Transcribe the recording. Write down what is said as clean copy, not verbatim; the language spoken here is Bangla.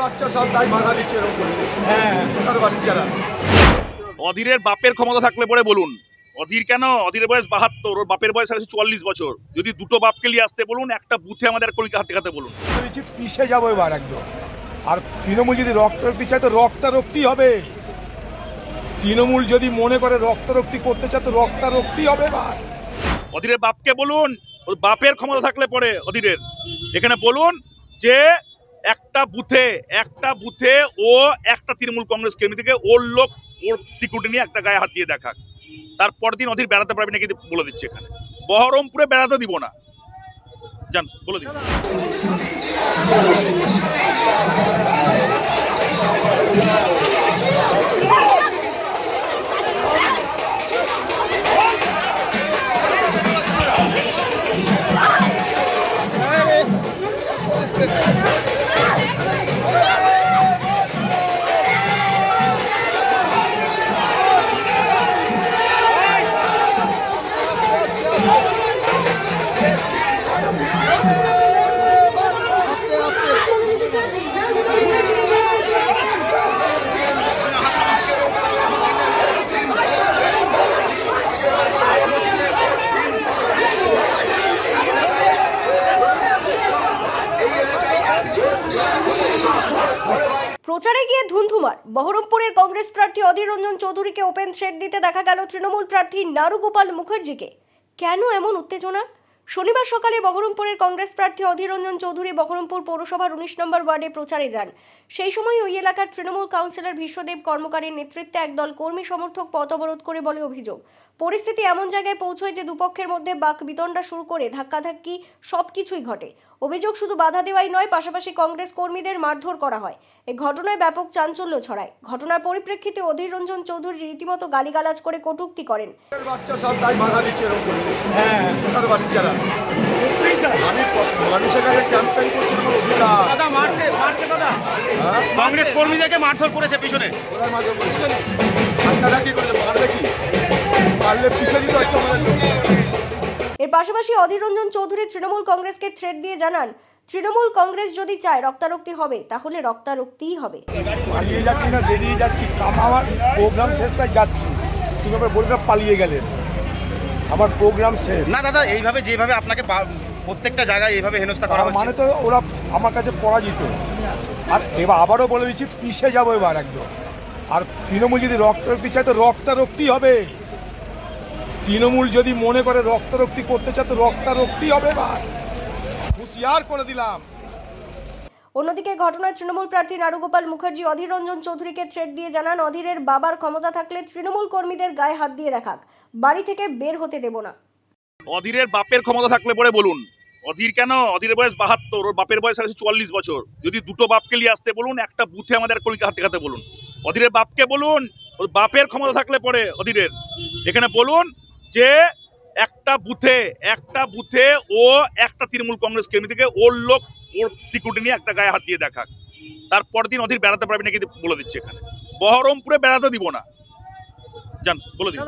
বাচ্চা সব তাই বাধা দিচ্ছে এরকম করে। হ্যাঁ তার বাচ্চারা অধীরের বাপের ক্ষমতা থাকলে পরে বলুন। অধীর কেন? অধীরের বয়স ৭২, ওর বাপের বয়স আছে ৪৪ বছর। যদি দুটো বাপকে নিয়ে আসতে বলুন, একটা বুথে আমাদের কলিকা হাতে হাতে বলুন। পিছিয়ে যাবো এবার একদম। আর তৃণমূল যদি রক্তারক্তি চায় তো রক্তারক্তি হবে। তৃণমূল যদি মনে করে রক্তারক্তি করতে চায় তো রক্তারক্তি হবে এবার। অধীরের বাপকে বলুন, ওর বাপের ক্ষমতা থাকলে পরে অধীরের এখানে বলুন যে একটা বুথে ও একটা তৃণমূল কংগ্রেস কর্মী থেকে ওর লোক ওর সিকিউরিটি নিয়ে একটা গায়ে হাত দিয়ে দেখাক। তারপর দিন অধীর বেড়াতে পারবে নাকি বলে দিচ্ছে এখানে। বহরমপুরে বেড়াতে দিব না, জান বলে দিব। প্রচারে গিয়ে ধুন্ধুমার বহরমপুরের কংগ্রেস প্রার্থী অধীর রঞ্জন চৌধুরীকে ওপেন থ্রেট দিতে দেখা গেল তৃণমূল প্রার্থী নারুগোপাল মুখার্জিকে। কেন এমন উত্তেজনা? শনিবার সকালে বহরমপুরের কংগ্রেস প্রার্থী অধীর রঞ্জন চৌধুরী বহরমপুর পৌরসভার ১৯ নম্বর ওয়ার্ডে প্রচারে যান। সেই সময় ওই এলাকার তৃণমূল কাউন্সিলর বিশ্বদেব কর্মকারের নেতৃত্বে একদল কর্মী সমর্থক পথ অবরোধ করে বলে অভিযোগ। পরিস্থিতি এমন জায়গায় পৌঁছয় যে দুপক্ষের মধ্যে বাক বিতণ্ডা শুরু করে ধাক্কাধাক্কি সবকিছুই ঘটে। অভিযোগ শুধু বাধা দেওয়াই নয়, পাশাপাশি কংগ্রেস কর্মীদের মারধর করা হয়। এই ঘটনায় ব্যাপক চাঞ্চল্য ছড়ায়। ঘটনার পরিপ্রেক্ষিতে অধীর রঞ্জন চৌধুরী রীতিমতো গালিগালাজ করে কটূক্তি করেন। বাচ্চা সব তাই বাধা দিচ্ছে এরকম করে। হ্যাঁ তার বাচ্চারা আমি মানুষের কাছে ক্যাম্পেইন করছি কোনো অধিকার দাদা মারছে দাদা। কংগ্রেস কর্মীদেরকে মারধর করেছে পিছনে। ওরা মাঝে করছে আপনারা কি করলে মারবে কি পারলে পিছিয়ে দিতে হতো আমাদের। এর পাশাপাশি অধীর রঞ্জন চৌধুরী তৃণমূল কংগ্রেসকে থ্রেট দিয়ে জানান, তৃণমূল কংগ্রেস যদি চায় রক্তারক্তি হবে তাহলে রক্তারক্তিই হবে। পালিয়ে যাচ্ছি না, বেরিয়ে যাচ্ছি, আমার প্রোগ্রাম শেষ, তাই যাচ্ছি। তুমি আবার বলতে পালিয়ে গেলেন, আমার প্রোগ্রাম শেষ। না দাদা, এইভাবে যেভাবে আপনাকে প্রত্যেকটা জায়গায় এইভাবে হেনস্থা করা হচ্ছে, মানে তো ওরা আমার কাছে পরাজিত। আর এবার আবারও বলে দিচ্ছি, পিছিয়ে যাবো এবার একদম। আর তৃণমূল যদি রক্তারক্তি চায় তো রক্তারক্তি হবে। তৃণমূল যদি মনে করে রক্তারক্তি করতে চায় তো রক্তারক্তি হবে এবার। হুঁশিয়ার করে দিলাম। অন্যদিকে ঘটনায় তৃণমূল প্রার্থী নারুগোপাল মুখার্জি অধীর রঞ্জন চৌধুরীকে থ্রেট দিয়ে জানান, অধীরের বাবার ক্ষমতা থাকলে তৃণমূল কর্মীদের গায়ে হাত দিয়ে দেখাক, বাড়ি থেকে বের হতে দেব না। অধীরের বাপের ক্ষমতা থাকলে পরে বলুন। অধীর কেন? অধীরের বয়স ৭২, ওর বাপের বয়স আছে ৪৪ বছর। যদি দুটো বাপকে নিয়ে আসতে বলুন, একটা বুথে আমাদের কলিকা হাতে হাতে বলুন। অধীরের বাপকে বলুন, ওর বাপের ক্ষমতা থাকলে পরে অধীরের এখানে বলুন যে একটা বুথে ও একটা তৃণমূল কংগ্রেস কর্মী থেকে ওর লোক ওর সিকিউরিটি নিয়ে একটা গায়ে হাত দিয়ে দেখাক। তারপর দিন অধীর বেড়াতে পারবে নাকি বলে দিচ্ছে এখানে। বহরমপুরে বেড়াতে দিব না, জান বলে দিব।